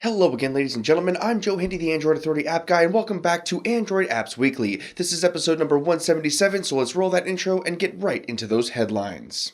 Hello again, ladies and gentlemen. I'm Joe Hindy, the Android Authority app guy, and welcome back to Android Apps Weekly. This is episode number 177, so let's roll that intro and get right into those headlines.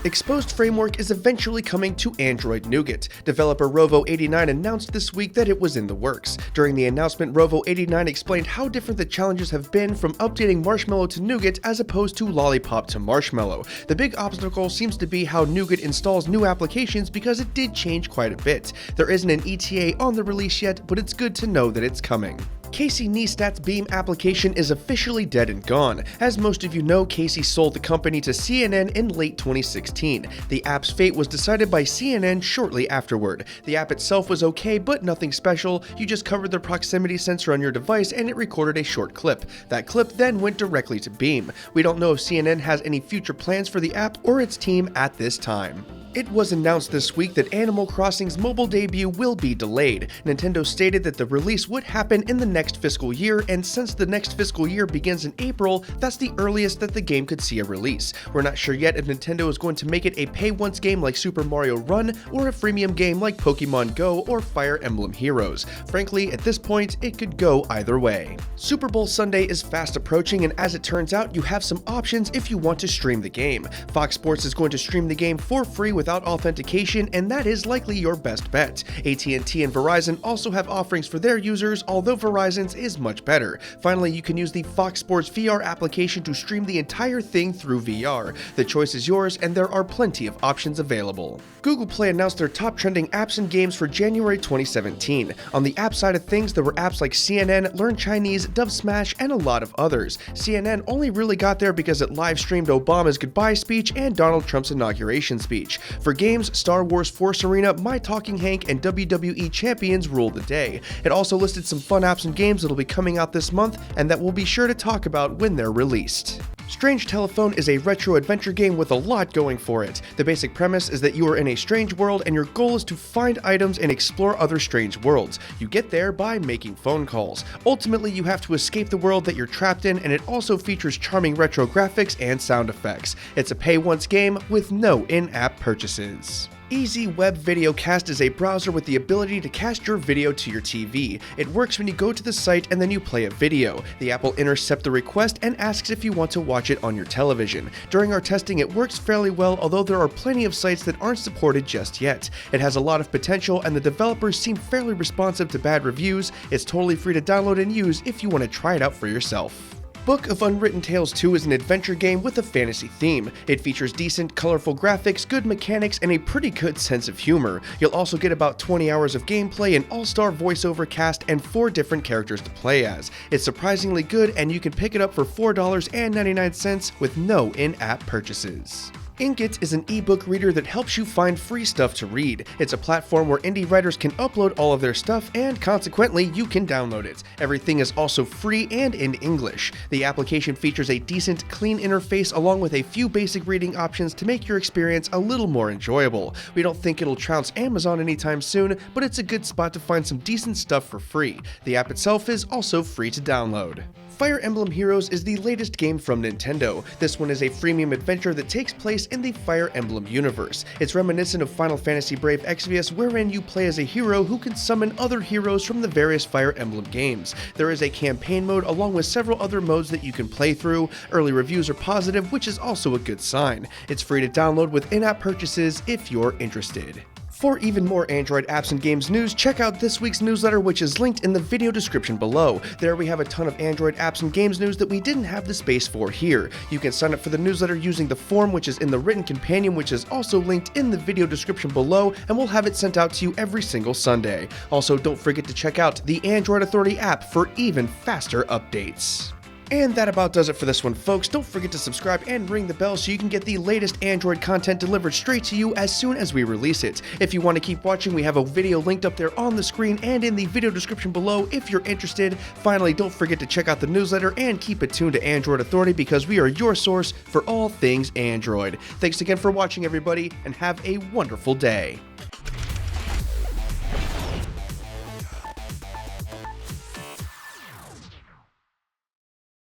Xposed Framework is eventually coming to Android Nougat. Developer Rovo89 announced this week that it was in the works. During the announcement, Rovo89 explained how different the challenges have been from updating Marshmallow to Nougat as opposed to Lollipop to Marshmallow. The big obstacle seems to be how Nougat installs new applications because it did change quite a bit. There isn't an ETA on the release yet, but it's good to know that it's coming. Casey Neistat's Beme application is officially dead and gone. As most of you know, Casey sold the company to CNN in late 2016. The app's fate was decided by CNN shortly afterward. The app itself was okay, but nothing special. You just covered the proximity sensor on your device and it recorded a short clip. That clip then went directly to Beme. We don't know if CNN has any future plans for the app or its team at this time. It was announced this week that Animal Crossing's mobile debut will be delayed. Nintendo stated that the release would happen in the next fiscal year, and since the next fiscal year begins in April, that's the earliest that the game could see a release. We're not sure yet if Nintendo is going to make it a pay-once game like Super Mario Run, or a freemium game like Pokemon Go or Fire Emblem Heroes. Frankly, at this point, it could go either way. Super Bowl Sunday is fast approaching, and as it turns out, you have some options if you want to stream the game. Fox Sports is going to stream the game for free without authentication, and that is likely your best bet. AT&T and Verizon also have offerings for their users, although Verizon's is much better. Finally, you can use the Fox Sports VR application to stream the entire thing through VR. The choice is yours, and there are plenty of options available. Google Play announced their top trending apps and games for January 2017. On the app side of things, there were apps like CNN, Learn Chinese, Dub Smash, and a lot of others. CNN only really got there because it live streamed Obama's goodbye speech and Donald Trump's inauguration speech. For games, Star Wars Force Arena, My Talking Hank, and WWE Champions ruled the day. It also listed some fun apps and games that'll be coming out this month, and that we'll be sure to talk about when they're released. Strange Telephone is a retro adventure game with a lot going for it. The basic premise is that you are in a strange world and your goal is to find items and explore other strange worlds. You get there by making phone calls. Ultimately, you have to escape the world that you're trapped in, and it also features charming retro graphics and sound effects. It's a pay-once game with no in-app purchases. Easy Web Video Cast is a browser with the ability to cast your video to your TV. It works when you go to the site and then you play a video. The app will intercept the request and asks if you want to watch it on your television. During our testing, it works fairly well, although there are plenty of sites that aren't supported just yet. It has a lot of potential, and the developers seem fairly responsive to bad reviews. It's totally free to download and use if you want to try it out for yourself. Book of Unwritten Tales 2 is an adventure game with a fantasy theme. It features decent, colorful graphics, good mechanics, and a pretty good sense of humor. You'll also get about 20 hours of gameplay, an all-star voiceover cast, and 4 different characters to play as. It's surprisingly good, and you can pick it up for $4.99 with no in-app purchases. Ingot is an ebook reader that helps you find free stuff to read. It's a platform where indie writers can upload all of their stuff, and consequently, you can download it. Everything is also free and in English. The application features a decent, clean interface along with a few basic reading options to make your experience a little more enjoyable. We don't think it'll trounce Amazon anytime soon, but it's a good spot to find some decent stuff for free. The app itself is also free to download. Fire Emblem Heroes is the latest game from Nintendo. This one is a freemium adventure that takes place in the Fire Emblem universe. It's reminiscent of Final Fantasy Brave Exvius, wherein you play as a hero who can summon other heroes from the various Fire Emblem games. There is a campaign mode along with several other modes that you can play through. Early reviews are positive, which is also a good sign. It's free to download with in-app purchases if you're interested. For even more Android apps and games news, check out this week's newsletter, which is linked in the video description below. There we have a ton of Android apps and games news that we didn't have the space for here. You can sign up for the newsletter using the form which is in the written companion, which is also linked in the video description below, and we'll have it sent out to you every single Sunday. Also, don't forget to check out the Android Authority app for even faster updates. And that about does it for this one, folks. Don't forget to subscribe and ring the bell so you can get the latest Android content delivered straight to you as soon as we release it. If you want to keep watching, we have a video linked up there on the screen and in the video description below if you're interested. Finally, don't forget to check out the newsletter and keep it tuned to Android Authority because we are your source for all things Android. Thanks again for watching, everybody, and have a wonderful day.